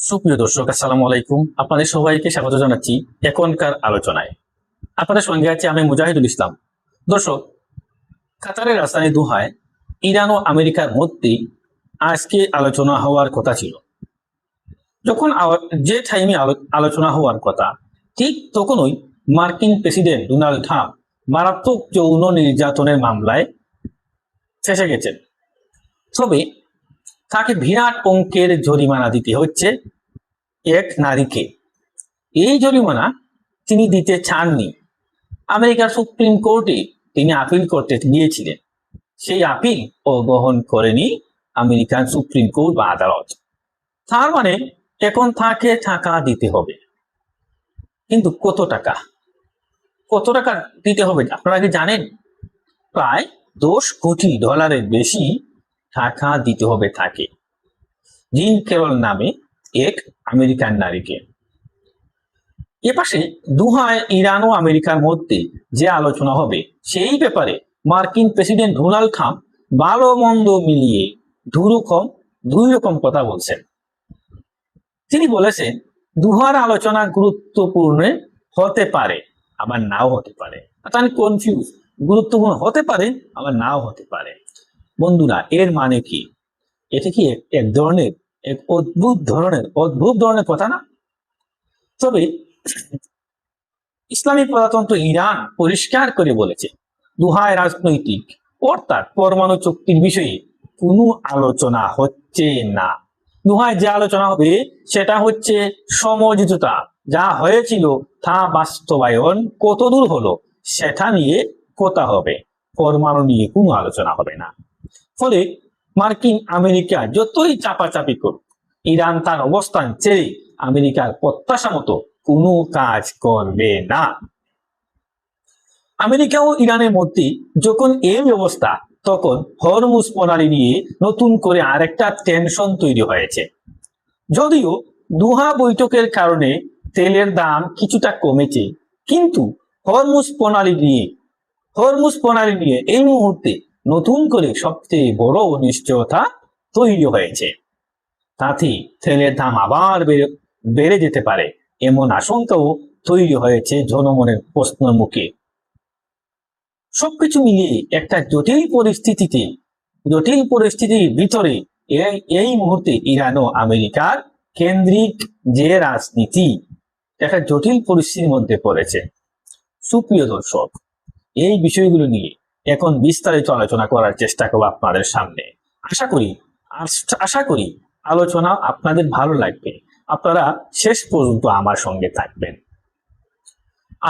সুপ্রিয় দর্শক, আসসালামু আলাইকুম। আপনাদের সবাইকে স্বাগত জানাচ্ছি এখনকার আলোচনায়। আপনাদের সঙ্গে আছে আমি মুজাহিদুল ইসলাম। দর্শক, কাতারের রাজধানী দোহায় ইরান ও আমেরিকার মধ্যে আজকে আলোচনা হওয়ার কথা ছিল। যখন যে টাইমে আলোচনা হওয়ার কথা, ঠিক তখনই মার্কিন প্রেসিডেন্ট ডোনাল্ড ট্রাম্প মারাত্মক যৌন নির্যাতনের মামলায় ফেঁসে গেছেন। তবে তাকে বিরাট অঙ্কের জরিমানা দিতে হচ্ছে এক নারীকে। এই জরিমানা তিনি দিতে চাননি। আমেরিকার সুপ্রিম কোর্টে তিনি আপিল করতে গিয়েছিলেন। সেই আপিল ও গ্রহণ করেনি আমেরিকান সুপ্রিম কোর্ট বা আদালত। তার মানে এখন তাকে টাকা দিতে হবে। কিন্তু কত টাকা দিতে হবে আপনারা কি জানেন? প্রায় $10 কোটি বেশি টাকা দিতে হবে তাকে, জিন ক্যারল নামে এক আমেরিকান নারীকে। এপাশে দোহায় ইরান ও আমেরিকার মধ্যে যে আলোচনা হবে সেই ব্যাপারে মার্কিন প্রেসিডেন্ট ডোনাল্ড ট্রাম্প ভালো মন্দ মিলিয়ে দুই রকম কথা বলছেন। তিনি বলেছেন দোহার আলোচনা গুরুত্বপূর্ণ হতে পারে, আবার নাও হতে পারে। আমি কনফিউজ, গুরুত্বপূর্ণ হতে পারে আবার নাও হতে পারে। বন্ধুরা, এর মানে কি? এটা কি এক অদ্ভুত ধরনের কথা না? তবে ইসলামী প্রজাতন্ত্র ইরান পরিষ্কার করে বলেছে দোহায় রাজনৈতিক অর্থাৎ পরমাণু চুক্তির বিষয়ে কোনো আলোচনা হচ্ছে না। দোহায় যে আলোচনা হবে সেটা হচ্ছে সমঝোতা, যা হয়েছিল তা বাস্তবায়ন কতদূর হলো সেটা নিয়ে কথা হবে, পরমাণু নিয়ে কোনো আলোচনা হবে না। ফলে মার্কিন আমেরিকা যতই চাপাচাপি করুক, ইরান তার অবস্থান ছেড়ে আমেরিকার প্রত্যাশা মতো কোনো কাজ করবে না। আমেরিকা ও ইরানের মধ্যে যখন এই অবস্থা, তখন হরমুজ প্রণালী নিয়ে নতুন করে আরেকটা টেনশন তৈরি হয়েছে। যদিও দোহা বৈঠকের কারণে তেলের দাম কিছুটা কমেছে, কিন্তু হরমুজ প্রণালী নিয়ে এই মুহূর্তে নতুন করে সবচেয়ে বড় অনিশ্চয়তা তৈরি হয়েছে। তাতে তেলের দাম আবার বেড়ে যেতে পারে এমন আশঙ্কাও তৈরি হয়েছে জনমনের প্রশ্নের মুখে। সবকিছু মিলিয়ে একটা জটিল পরিস্থিতির ভিতরে এই মুহূর্তে ইরান ও আমেরিকার কেন্দ্রিক যে রাজনীতি একটা জটিল পরিস্থিতির মধ্যে পড়েছে। সুপ্রিয় দর্শক, এই বিষয়গুলো নিয়ে এখন বিস্তারিত আলোচনা করার চেষ্টা করব আপনাদের সামনে। আশা করি আলোচনা আপনাদের ভালো লাগবে। আপনারা শেষ পর্যন্ত আমার সঙ্গে থাকবেন।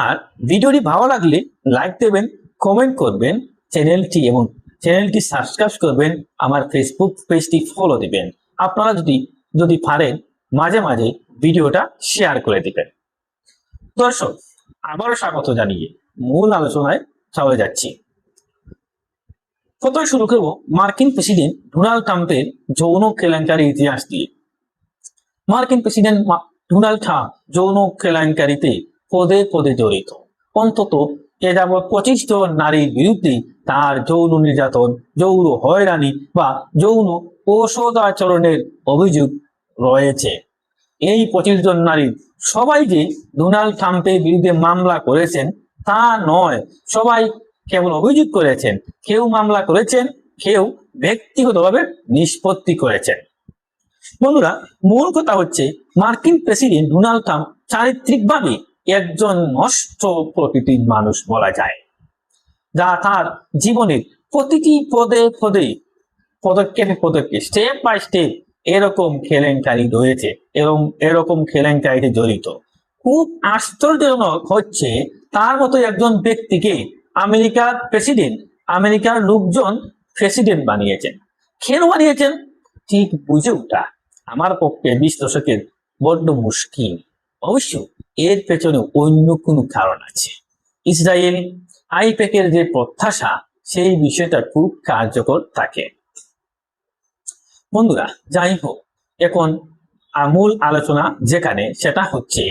আর ভিডিওটি ভালো লাগলে লাইক দেবেন, কমেন্ট করবেন, চ্যানেলটি সাবস্ক্রাইব করবেন, আমার ফেসবুক পেজটি ফলো দিবেন। আপনারা যদি পারেন মাঝে মাঝে ভিডিওটা শেয়ার করে দিবেন। দর্শক, আবারও স্বাগত জানিয়ে মূল আলোচনায় চলে যাচ্ছি। প্রথমে শুরু করব মার্কিন প্রেসিডেন্ট ডোনাল্ড ট্রাম্পের যৌন কেলেঙ্কারির ইতিহাস দিয়ে। মার্কিন প্রেসিডেন্ট ডোনাল্ড ট্রাম্প যৌন কেলেঙ্কারিতে পদে পদে জড়িত। অন্তত এ যাবৎ 25 জন নারীর বিরুদ্ধে তার যৌন নির্যাতন, যৌন হয়রানি বা যৌন অসদাচরণের অভিযোগ রয়েছে। এই 25 জন নারীর সবাই যে ডোনাল্ড ট্রাম্পের বিরুদ্ধে মামলা করেছেন তা নয়, সবাই কেবল অভিযোগ করেছেন। কেউ মামলা করেছেন, কেউ ব্যক্তিগতভাবে নিষ্পত্তি করেছেন। বন্ধুরা, মূল কথা হচ্ছে মার্কিন প্রেসিডেন্ট ডোনাল্ড ট্রাম্প চারিত্রিকভাবে একজন নষ্ট প্রকৃতির মানুষ বলা যায়, যা তার জীবনের প্রতিটি পদক্ষেপে স্টেপ বাই স্টেপ এরকম কেলেঙ্কারি রয়েছে এবং এরকম কেলেঙ্কারিতে জড়িত। খুব আশ্চর্যজনক হচ্ছে তার মতো একজন ব্যক্তিকে আমেরিকার লোকজন প্রেসিডেন্ট বানিয়েছেন। কেন বানিয়েছেন ঠিক বুঝে ওঠা আমার পক্ষে বিশ্লেষকের বড্ড মুশকিল। অবশ্য এর পেছনে অন্য কোনো কারণ আছে। ইসরায়েল আইপ্যাকের যে প্রত্যাশা, সেই বিষয়টা খুব কার্যকর থাকে। বন্ধুরা, যাই হোক, এখন মূল আলোচনা যেখানে, সেটা হচ্ছে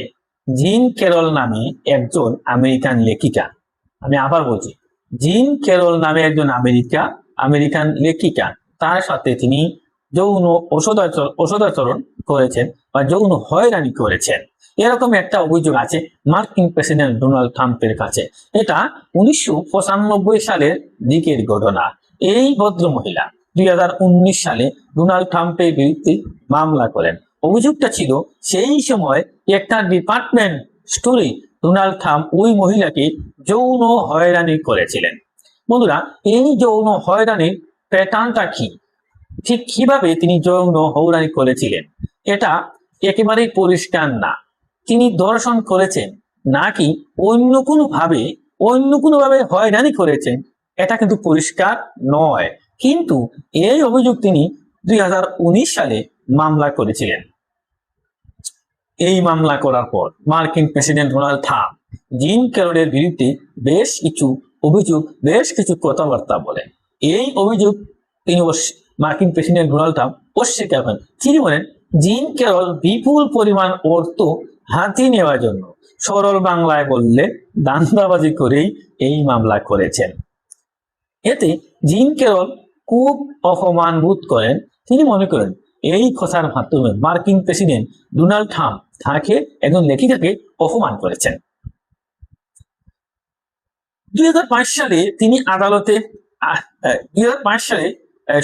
জিন ক্যারল নামে একজন আমেরিকান লেখিকা। আমি আবার বলছি, জিন ক্যারল নামে একজন আমেরিকান লেখিকা। তার সাথে তিনি যৌন অসদাচরণ করেছেন বা যৌন হয়রানি করেছেন, এরকম একটা অভিযোগ আছে মার্কিন প্রেসিডেন্ট ডোনাল্ড ট্রাম্পের কাছে। এটা 1995 সালের দিকের ঘটনা। এই ভদ্র মহিলা 2019 সালে ডোনাল্ড ট্রাম্পের বিরুদ্ধে মামলা করেন। অভিযোগটা ছিল সেই সময় একটা ডিপার্টমেন্ট স্টোরে ডোনাল্ড ট্রাম্প ওই মহিলাকে যৌন হয়রানি করেছিলেন। বন্ধুরা, এই যৌন হয়রানির প্যাটার্নটা কি, ঠিক কিভাবে তিনি যৌন হয়রানি করেছিলেন, এটা একেবারেই পরিষ্কার না। তিনি ধর্ষণ করেছেন নাকি অন্য কোনো ভাবে হয়রানি করেছেন, এটা কিন্তু পরিষ্কার নয়। কিন্তু এই অভিযোগ তিনি 2019 সালে মামলা করেছিলেন। এই মামলা করার পর মার্কিন প্রেসিডেন্ট ডোনাল্ড ট্রাম্প জিন ক্যারলের বিরুদ্ধে বেশ কিছু কথাবার্তা বলেন। এই অভিযোগ তিনি মার্কিন প্রেসিডেন্ট ডোনাল্ড ট্রাম্প অস্বীকার করেন। তিনি বলেন জিন ক্যারল বিপুল পরিমাণ অর্থ হাতে নেওয়ার জন্য, সরল বাংলায় বললে দান্দাবাজি করেই এই মামলা করেছেন। এতে জিন ক্যারল খুব অপমান বোধ করেন। তিনি মনে করেন এই কথার মাধ্যমে মার্কিন প্রেসিডেন্ট ডোনাল্ড ট্রাম্প তাকে একজন লেখিকাকে অপমান করেছেন। 2005 সালে তিনি আদালতে 2005 সালে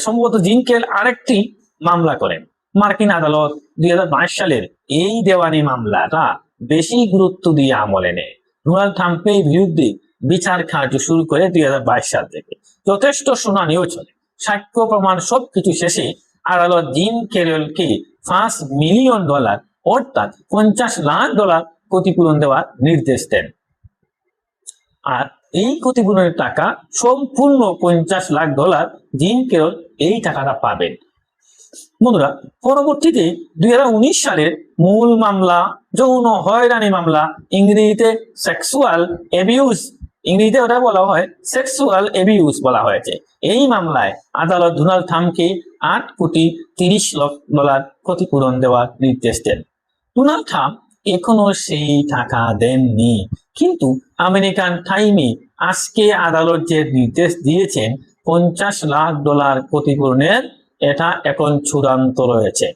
সম্ভবত জিন ক্যারল আরেকটি মামলা করেন। মার্কিন আদালত 2022 সালের এই দেওয়ানি মামলাটা বেশি গুরুত্ব দিয়ে আমলে নেয়। ডোনাল্ড ট্রাম্পের বিরুদ্ধে বিচার কার্য শুরু করে 2022 সাল থেকে যথেষ্ট শুনানিও চলে। সাক্ষ্য প্রমাণ সবকিছু শেষে আদালত জিন ক্যারলকে $5 মিলিয়ন অর্থাৎ $50 লাখ ক্ষতিপূরণ দেওয়ার নির্দেশ দেন। আর এই ক্ষতিপূরণের টাকা সম্পূর্ণ $50 লাখ জিন ক্যারল এই টাকাটা পাবেন। বন্ধুরা, পরবর্তীতে 2019 সালের মূল মামলা যৌন হয়রানি মামলা, ইংরেজিতে সেক্সুয়াল অ্যাবিউজ, ইংরেজিতে ওটা বলা হয় সেক্সুয়াল অ্যাবিউজ বলা হয়েছে। এই মামলায় আদালত ডোনাল্ড ট্রাম্পকে $8.30 কোটি ক্ষতিপূরণ দেওয়ার নির্দেশ দেন। ডোনাল্ড ট্রাম্প এখনো সেই টাকা দেননি, কিন্তু আমেরিকান টাইমে আজকে আদালত যে নির্দেশ দিয়েছেন $50 লাখ ক্ষতিপূরণের, এটা এখন চূড়ান্ত রয়েছে।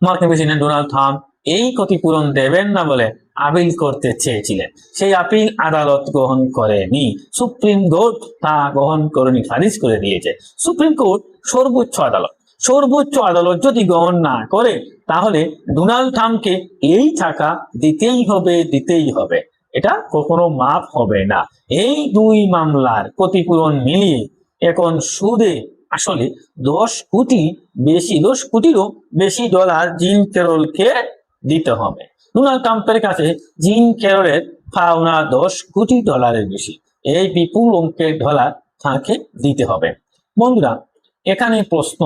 মার্কিন প্রেসিডেন্ট ডোনাল্ড ট্রাম্প এই ক্ষতিপূরণ দেবেন না বলে আপিল করতে চেয়েছিলেন। সেই আপিল আদালত গ্রহণ করেনি, সুপ্রিম কোর্ট তা গ্রহণ করেনি, খারিজ করে দিয়েছে। সুপ্রিম কোর্ট সর্বোচ্চ আদালত যদি গ্রহণ না করে, তাহলে ডোনাল্ড ট্রাম্পকে এই টাকা দিতেই হবে, এটা কখনো মাফ হবে না। এই দুই মামলার ক্ষতিপূরণ মিলিয়ে এখন সুদে আসলে $10 কোটিরও বেশি জিন ক্যারলকে দিতে হবে। ডোনাল্ড ট্রাম্পের কাছে জিন ক্যারলের পাওনা $10 কোটি বেশি। এই বিপুল অঙ্কের ডলার তাকে দিতে হবে। বন্ধুরা, এখানে প্রশ্ন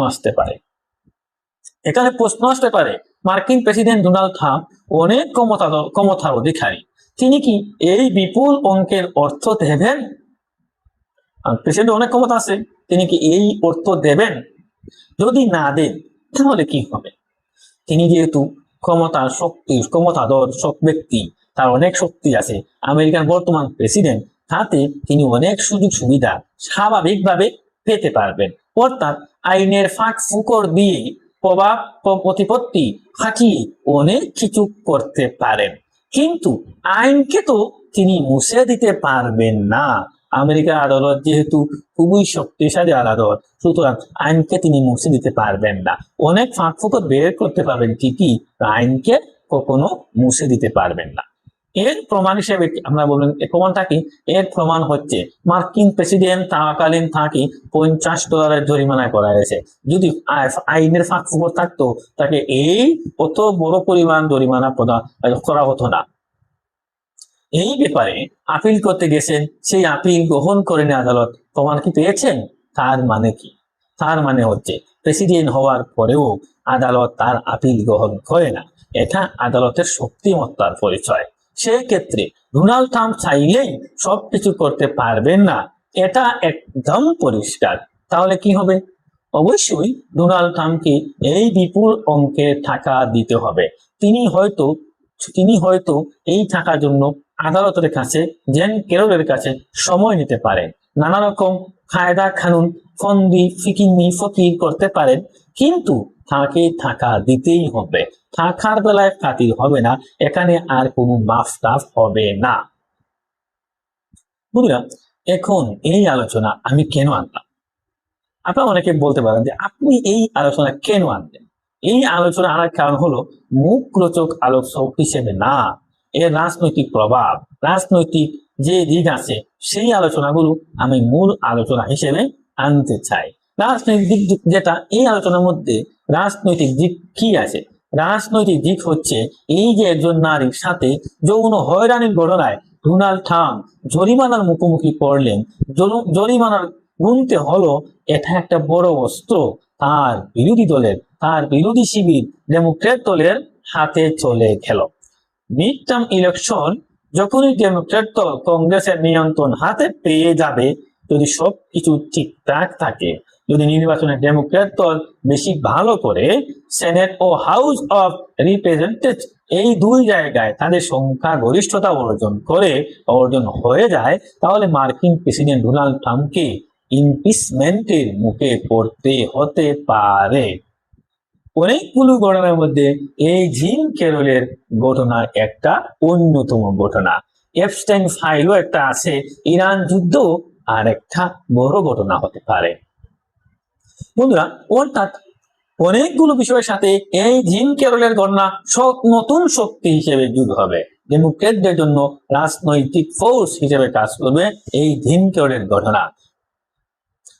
আসতে পারে মার্কিন প্রেসিডেন্ট ডোনাল্ড ট্রাম্প অনেক ক্ষমতার অধিকারী, তিনি কি এই বিপুল অঙ্কের অর্থ দেবেন? প্রেসিডেন্ট অনেক ক্ষমতা আছে, তিনি কি এই অর্থ দেবেন? যদি না দেন তাহলে কি হবে? তিনি যেহেতু ক্ষমতাধর ব্যক্তি, তার অনেক শক্তি আছে, আমেরিকার বর্তমান প্রেসিডেন্ট, তাতে তিনি অনেক সুযোগ সুবিধা স্বাভাবিকভাবে পেতে পারবেন। অর্থাৎ আইনের ফাঁক ফুকর দিয়ে প্রভাব প্রতিপত্তি খাটিয়ে অনেক কিছু করতে পারেন, কিন্তু আইনকে তো তিনি মুছে দিতে পারবেন না। আমেরিকার আদালত যেহেতু খুবই শক্তিশালী আদালত, সুতরাং আইনকে তিনি মুছে দিতে পারবেন না। অনেক ফাঁক ফুকর বের করতে পারবেন ঠিকই, আইনকে কখনো মুছে দিতে পারবেন না। এর প্রমাণ হিসেবে আমরা বলবেন প্রমাণটা কি? এর প্রমাণ হচ্ছে মার্কিন প্রেসিডেন্ট থাকাকালীন তাকে $50 জরিমানা করা হয়েছে। যদি আইনের ফাঁক ফুকর থাকতো, তাকে এই অত বড় পরিমাণ জরিমানা করা হতো না। এই ব্যাপারে আপিল করতে গেছেন, সেই আপিল গ্রহণ করেনি আদালত। প্রমাণ কি পেয়েছেন? তার মানে কি? তার মানে হচ্ছে প্রেসিডেন্ট হওয়ার পরেও আদালত তার আপিল গ্রহণ করে না। এটা আদালতের শক্তিমত্তার পরিচয়। সেই ক্ষেত্রে ডোনাল্ড ট্রাম্প চাইলেই সবকিছু করতে পারবেন না, এটা একদম পরিষ্কার। তাহলে কি হবে? অবশ্যই ডোনাল্ড ট্রাম্পকে এই বিপুল অঙ্কের টাকা দিতে হবে। তিনি হয়তো এই টাকার জন্য আদালতের কাছে, জিন ক্যারলের কাছে সময় নিতে পারেন, নানা রকম কায়দা কানুন ফন্দি ফিকিনি ফকির করতে পারেন, কিন্তু তাকে থাকা দিতেই হবে। থাকার বেলায় খাতির হবে না, এখানে আর কোনো মাফ টাফ হবে না। বন্ধুরা, এখন এই আলোচনা আমি কেন আনলাম? আপনারা অনেকে বলতে পারেন যে আপনি এই আলোচনা কেন আনলেন? এই আলোচনা আনার কারণ হলো মুখরোচক আলোচক হিসেবে না, এর রাজনৈতিক প্রভাব, রাজনৈতিক যে দিক আছে সেই আলোচনাগুলো আমি মূল আলোচনা হিসেবে আনতে চাই। রাজনৈতিক দিক যেটা, এই আলোচনার মধ্যে রাজনৈতিক দিক কি আছে? রাজনৈতিক দিক হচ্ছে এই যে একজন নারীর সাথে যৌন হয়রানির ঘটনায় ডোনাল্ড ট্রাম্প জরিমানার মুখোমুখি পড়লেন। জরিমানার গুনতে হলো, এটা একটা বড় অস্ত্র তার বিরোধী দলের, তার বিরোধী শিবির ডেমোক্রেট দলের হাতে চলে গেল। মিড টার্ম ইলেকশন যখনই ডেমোক্রেট দল কংগ্রেসের নিয়ন্ত্রণ হাতে পেয়ে যাবে, যদি সবকিছু ঠিকঠাক থাকে, যদি নির্বাচনে ডেমোক্রেট দল বেশি ভালো করে সেনেট ও হাউস অফ রিপ্রেজেন্টেটিভ এই দুই জায়গায় তাদের সংখ্যা গরিষ্ঠতা অর্জন হয়ে যায়, তাহলে মার্কিন প্রেসিডেন্ট ডোনাল্ড ট্রাম্পকে ইমপিচমেন্টের মুখে পড়তে হতে পারে। অনেকগুলো ঘটনার মধ্যে এই জিম ক্যারলের ঘটনা একটা অন্যতম ঘটনা। এপস্টাইন ফাইলও একটা আছে, ইরান যুদ্ধ আর একটা বড় ঘটনা হতে পারে। বন্ধুরা, অর্থাৎ অনেকগুলো বিষয়ের সাথে এই জিম ক্যারলের ঘটনা নতুন শক্তি হিসেবে যুগ হবে, ডেমোক্রেটদের জন্য রাজনৈতিক ফোর্স হিসেবে কাজ করবে এই জিম ক্যারলের ঘটনা।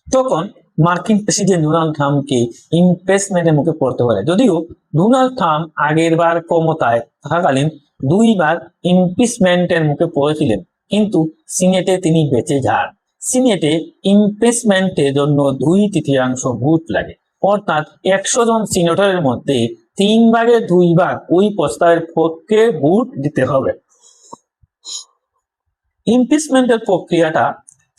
তখন মার্কিন প্রেসিডেন্ট ডোনাল্ড ট্রাম্পকে ইমপিচমেন্টের মুখে পড়তে পারে। যদিও ডোনাল্ড ট্রাম্প আগের বার ক্ষমতায় থাকাকালীন দুইবার ইমপিচমেন্টের মুখে পড়েছিলেন, কিন্তু সিনেটে তিনি বেঁচে যান। সিনেটে ইমপিচমেন্টের জন্য 2/3 ভোট লাগে, অর্থাৎ 100 জন সিনেটরের মধ্যে 3/2 ওই প্রস্তাবের পক্ষে ভোট দিতে হবে। ইমপিচমেন্টের প্রক্রিয়াটা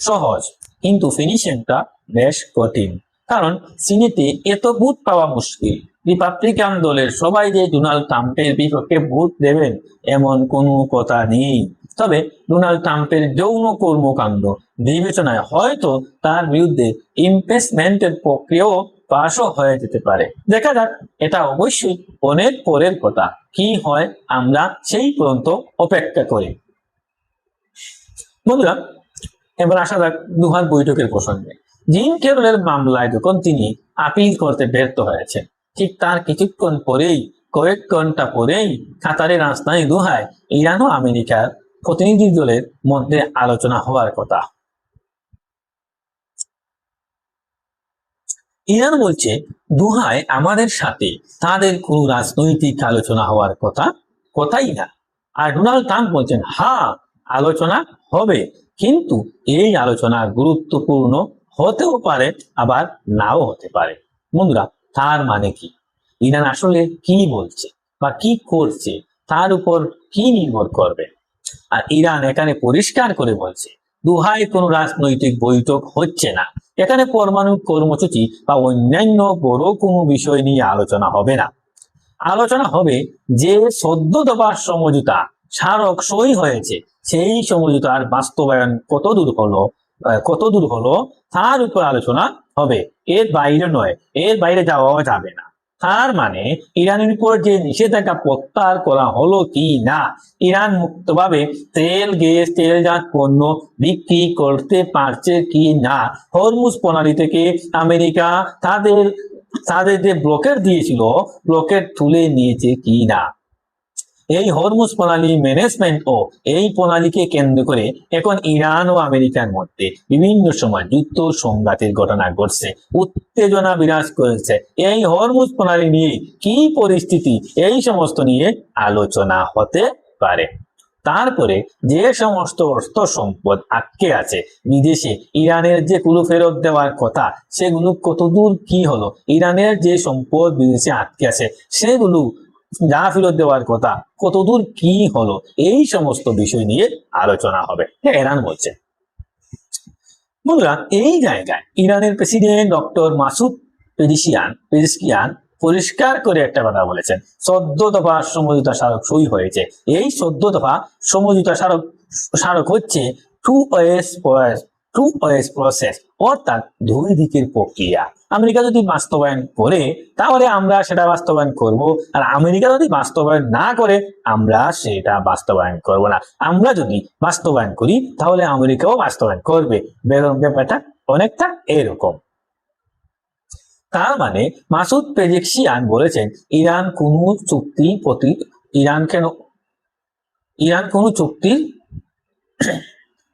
সহজ, কিন্তু ফিনিশিংটা বেশ কঠিন, কারণ সিনেটে এত ভোট পাওয়া মুশকিল। রিপাবলিকান দলের সবাই যে ডোনাল্ড ট্রাম্পের বিপক্ষে ভোট দেবেন এমন কোনো কথা নেই। তবে ডোনাল্ড ট্রাম্পের যৌন কর্মকাণ্ড বিবেচনায় হয়তো তার বিরুদ্ধে ইমপিচমেন্টের প্রক্রিয়াও পাশও হয়ে যেতে পারে। দেখা যাক, এটা অবশ্যই অনেক পরের কথা। কি হয় আমরা সেই পর্যন্ত অপেক্ষা করি। বন্ধুরা, এবার আসা যাক দুহার বৈঠকের প্রসঙ্গে। জিম ক্যারলের মামলায় যখন তিনি আপিল করতে ব্যর্থ হয়েছেন, ঠিক তার কিছুক্ষণ পরেই, কয়েক ঘন্টা পরেই কাতারের রাজধানী দোহায় ইরান ও আমেরিকার প্রতিনিধি দলের মধ্যে আলোচনা হওয়ার কথা। ইরান বলছে দোহায় আমাদের সাথে তাদের কোনো রাজনৈতিক আলোচনা হওয়ার কথাই না। আর ডোনাল্ড ট্রাম্প বলছেন হ্যাঁ, আলোচনা হবে, কিন্তু এই আলোচনা গুরুত্বপূর্ণ হতেও পারে, আবার নাও হতে পারে। বন্ধুরা, তার মানে কি? ইরান আসলে কি বলছে বা কি করছে তার উপর কি নির্ভর করবে। আর ইরান এখানে পরিষ্কার করে বলছে দোহায় কোনো রাজনৈতিক বৈঠক হচ্ছে না, এখানে পরমাণু কর্মসূচি বা অন্যান্য বড় কোনো বিষয় নিয়ে আলোচনা হবে না। আলোচনা হবে যে 14 দফার সমঝোতা স্মারক সই হয়েছে, সেই সমঝোতার বাস্তবায়ন কতদূর হলো তার উপর আলোচনা হবে, এর বাইরে নয়, এর বাইরে যাওয়া যাবে না। তার মানে ইরানের উপর যে নিষেধাজ্ঞা প্রত্যাহার করা হলো কি না, ইরান মুক্তভাবে তেল, গ্যাস, তেলজাত পণ্য বিক্রি করতে পারছে কি না, হরমুজ প্রণালী থেকে আমেরিকা তাদের যে ব্লকেট দিয়েছিল, ব্লকেট তুলে নিয়েছে কি না। এই হরমুজ প্রণালী ম্যানেজমেন্ট ও এই প্রণালীকে কেন্দ্র করে এখন ইরান ও আমেরিকার মধ্যে বিভিন্ন সময় যুদ্ধ সংঘাতের ঘটনা ঘটছে, উত্তেজনা বিরাজ করেছে। এই হরমুজ প্রণালী নিয়ে কি পরিস্থিতি, এই সমস্ত নিয়ে আলোচনা হতে পারে। তারপরে যে সমস্ত অর্থ সম্পদ আটকে আছে বিদেশে, ইরানের যে গুলো ফেরত দেওয়ার কথা, সেগুলো কতদূর কি হলো, ইরানের যে সম্পদ বিদেশে আটকে আছে সেগুলো যা ফেরত দেওয়ার কথা কতদূর কি হলো, এই সমস্ত বিষয় নিয়ে আলোচনা হবে, ইরান বলছে। বন্ধুরা, এই জায়গায় ইরানের প্রেসিডেন্ট ডক্টর মাসুদ পেজিশকিয়ান পরিষ্কার করে একটা কথা বলেছেন, 14 দফা সমঝোতা স্মারক সই হয়েছে। এই 14 দফা সমঝোতা স্মারক হচ্ছে 2 ways টু ওয়েজ প্রসেস, অর্থাৎ দুই দিকের প্রক্রিয়া। আমেরিকা যদি বাস্তবায়ন করে তাহলে আমরা সেটা বাস্তবায়ন করব, আর আমেরিকা যদি বাস্তবায়ন না করে আমরা সেটা বাস্তবায়ন করব না। আমরা যদি বাস্তবায়ন করি তাহলে আমেরিকাও বাস্তবায়ন করবে। ব্যাপারটা অনেকটা এরকম। তার মানে মাসুদ পেজেকশিয়ান বলেছেন ইরান কোন চুক্তির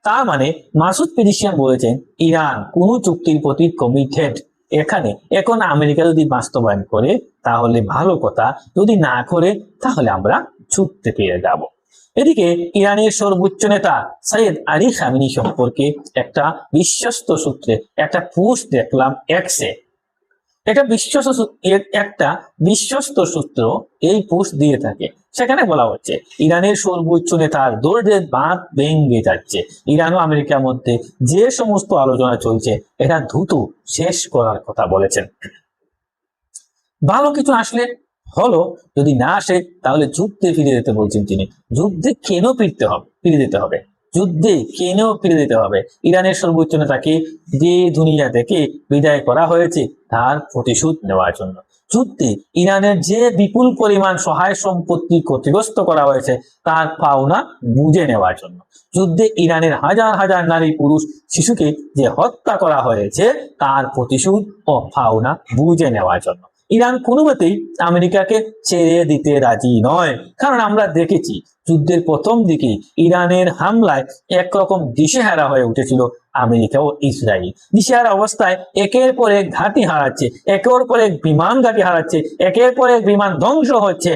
তার মানে মাসুদ পেজেকশিয়ান বলেছেন ইরান কোন চুক্তির প্রতি কমিটেড। এখানে এখন আমেরিকা যদি বাস্তবায়ন করে তাহলে ভালো কথা, যদি না করে তাহলে আমরা যুদ্ধে ফিরে যাব। এদিকে ইরানের সর্বোচ্চ নেতা সৈয়দ আলী খামেনি সম্পর্কে একটা পোস্ট দেখলাম এক্সে। একটা বিশ্বস্ত সূত্র এই পোস্ট দিয়ে থাকে। সেখানে বলা হচ্ছে ইরানের সর্বোচ্চ নেতার দৌড়ের বাঁধ ভেঙে যাচ্ছে। ইরান ও আমেরিকার মধ্যে যে সমস্ত আলোচনা চলছে এটা দ্রুত শেষ করার কথা বলেছেন। ভালো কিছু আসলে হলো, যদি না আসে তাহলে যুদ্ধে ফিরে যেতে বলছেন তিনি। যুদ্ধে কেন ফিরে যেতে হবে? ইরানের সর্বোচ্চ নেতাকে যে দুনিয়া থেকে বিদায় করা হয়েছে তার প্রতিশোধ নেওয়ার জন্য। যুদ্ধে ইরানের যে বিপুল পরিমাণ সহায় সম্পত্তি ক্ষতিগ্রস্ত করা হয়েছে তার পাওনা বুঝে নেওয়ার জন্য। যুদ্ধে ইরানের হাজার হাজার নারী পুরুষ শিশুকে যে হত্যা করা হয়েছে তার প্রতিশোধ ও পাওনা বুঝে নেওয়ার জন্য। ইরান কোনো মতেই আমেরিকাকে ছেড়ে দিতে রাজি নয়, কারণ আমরা দেখেছি যুদ্ধের প্রথম দিকে ইরানের হামলায় একরকম দিশেহারা হয়ে উঠেছিল আমেরিকা ও ইসরায়েল। দিশেহারা অবস্থায় একের পর এক ঘাঁটি হারাচ্ছে, একের পর এক বিমান ঘাঁটি হারাচ্ছে, একের পর এক বিমান ধ্বংস হচ্ছে,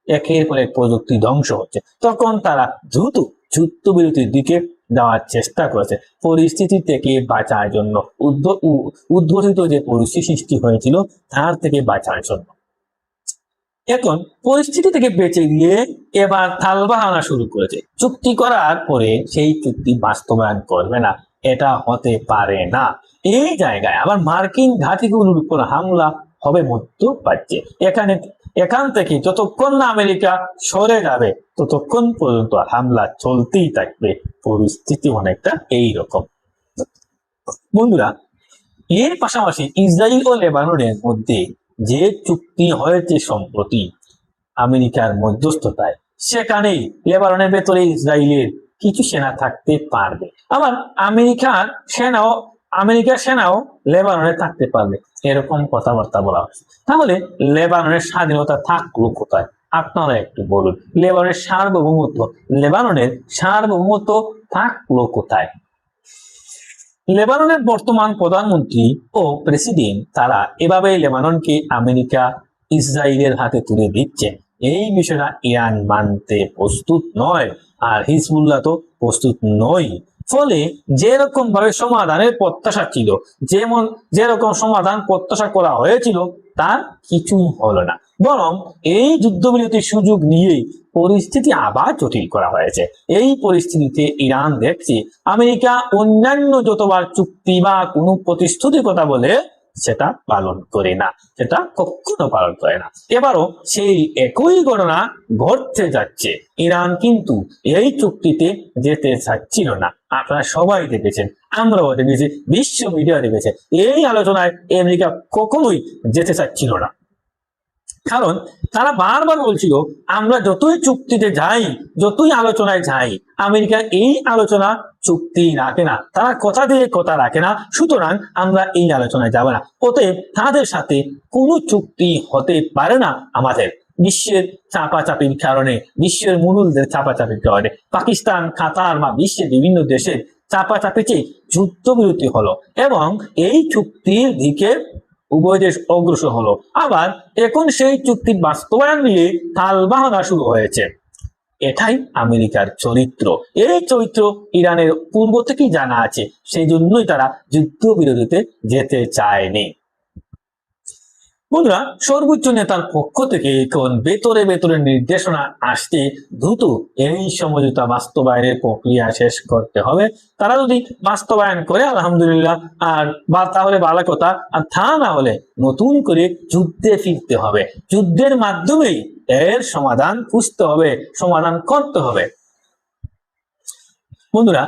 একের পর এক প্রযুক্তি ধ্বংস হচ্ছে। তখন তারা দ্রুত যুদ্ধবিরতির দিকে যাওয়ার চেষ্টা করেছে পরিস্থিতি থেকে বাঁচার জন্য। উদ্ভূত যে পরিস্থিতি সৃষ্টি হয়েছিল তার থেকে বাঁচার জন্য। এখন পরিস্থিতি থেকে বেঁচে গিয়ে এবার তালবাহানা শুরু করেছে। চুক্তি করার পরে সেই চুক্তি বাস্তবায়ন করবে না, এটা হতে পারে না। এই জায়গায় আবার মার্কিন ঘাঁটিগুলোর উপর হামলা হবে মধ্যপ্রাচ্যে। এখান থেকে যতক্ষণ না আমেরিকা সরে যাবে ততক্ষণ পর্যন্ত হামলা চলতেই থাকবে। পরিস্থিতি অনেকটা এইরকম। বন্ধুরা, এর পাশাপাশি ইসরায়েল ও লেবাননের মধ্যে যে চুক্তি হয়েছে সম্প্রতি আমেরিকার মধ্যস্থতায়, সেখানেই লেবাননের ভেতরে ইসরায়েলের কিছু সেনা থাকতে পারবে, আবার আমেরিকার সেনাও লেবাননে থাকতে পারবে, এরকম কথাবার্তা বলা হচ্ছে। তাহলে লেবাননের স্বাধীনতা থাকলো কোথায়? আপনারা একটু বলুন। লেবাননের সার্বভৌমত্ব থাকলো কোথায়? লেবাননের বর্তমান প্রধানমন্ত্রী ও প্রেসিডেন্ট তারা এভাবে লেবাননকে আমেরিকা ইসরায়েলের হাতে তুলে দিচ্ছে। এই বিষয়টা ইরান মানতে প্রস্তুত নয়, আর হিজবুল্লাহ তো প্রস্তুত নয়। ফলে যেরকম ভাবে সমাধানের প্রত্যাশা ছিল, যেরকম সমাধান প্রত্যাশা করা হয়েছিল তার কিছু হলো না, বরং এই যুদ্ধবিরতির সুযোগ নিয়েই পরিস্থিতি আবার জটিল করা হয়েছে। এই পরিস্থিতিতে ইরান দেখছে আমেরিকা অন্যান্য যতবার চুক্তি বা কোনো প্রতিশ্রুতির কথা বলে সেটা পালন করে না, সেটা কখনো পালন করে না। এবারও সেই একই ঘটনা ঘটতে যাচ্ছে। ইরান কিন্তু এই চুক্তিতে যেতে চাচ্ছিল না। আপনারা সবাই দেখেছেন, আমরাও দেখেছি, বিশ্ব মিডিয়া দেখেছে, এই আলোচনায় আমেরিকা কখনোই যেতে চাচ্ছিল না। কারণ তারা বারবার বলছিল আমরা যতই চুক্তিতে যাই, যতই আলোচনায় যাই, আমেরিকা এই আলোচনা চুক্তি রাখে না, তারা কথা দিয়ে কথা রাখে না, সুতরাং আমরা এই আলোচনায় যাব না। অতএব তাদের সাথে কোনো চুক্তি হতে পারে না আমাদের। বিশ্বের চাপাচাপির কারণে, বিশ্বের মুরুলদের চাপাচাপির কারণে, পাকিস্তান, কাতার বা বিশ্বের বিভিন্ন দেশের চাপাচাপিতে যুদ্ধবিরতি হলো এবং এই চুক্তির দিকে উভয় দেশ অগ্রসর হলো। আবার এখন সেই চুক্তির বাস্তবায়ন নিয়ে তালবাহানা শুরু হয়েছে। এটাই আমেরিকার চরিত্র। এই চরিত্র ইরানের পূর্ব থেকেই জানা আছে, সেই জন্যই তারা যুদ্ধবিরতিতে যেতে চায়নি। বন্ধুরা, সর্বোচ্চ নেতার পক্ষ থেকে এখন ভেতরে নির্দেশনা আসতে দ্রুত এই সমঝোতা বাস্তবায়নের প্রক্রিয়া শেষ করতে হবে। তারা যদি বাস্তবায়ন করে আলহামদুলিল্লাহ, আর বা তাহলে ভালো কথা, আর তা না হলে নতুন করে যুদ্ধে ফিরতে হবে। যুদ্ধের মাধ্যমেই এর সমাধান খুঁজতে হবে, সমাধান করতে হবে। বন্ধুরা,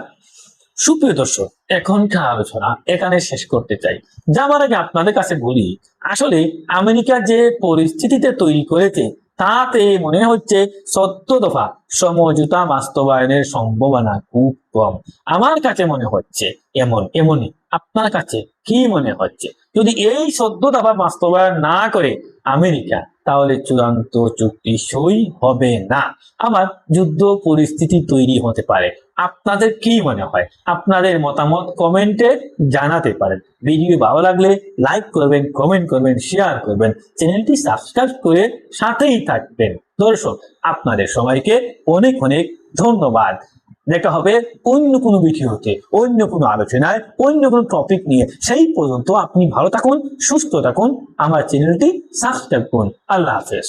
সুপ্রিয় দর্শক, এখনকার আলোচনা এখানে শেষ করতে চাই। যাওয়ার আগে আপনাদের কাছে বলি, আসলে আমেরিকা যে পরিস্থিতিতে তৈরি করেছে তাতে মনে হচ্ছে 14 দফা সমঝোতা বাস্তবায়নের সম্ভাবনা খুব কম। আমার কাছে মনে হচ্ছে এমনই। আপনার কাছে কি মনে হচ্ছে? যদি এই 14 দফা বাস্তবায়ন না করে আমেরিকা, তাহলে চূড়ান্ত চুক্তি সই হবে না, আবার যুদ্ধ পরিস্থিতি তৈরি হতে পারে। আপনাদের কি মনে হয়? আপনাদের মতামত কমেন্টে জানাতে পারেন। ভিডিও ভালো লাগলে লাইক করবেন, কমেন্ট করবেন, শেয়ার করবেন, চ্যানেলটি সাবস্ক্রাইব করে সাথেই থাকবেন। দর্শক, আপনাদের সবাইকে অনেক অনেক ধন্যবাদ। দেখা হবে অন্য কোনো ভিডিওতে, অন্য কোনো আলোচনায়, অন্য কোনো টপিক নিয়ে। সেই পর্যন্ত আপনি ভালো থাকুন, সুস্থ থাকুন, আমার চ্যানেলটি সাবস্ক্রাইব করুন। আল্লাহ হাফেজ।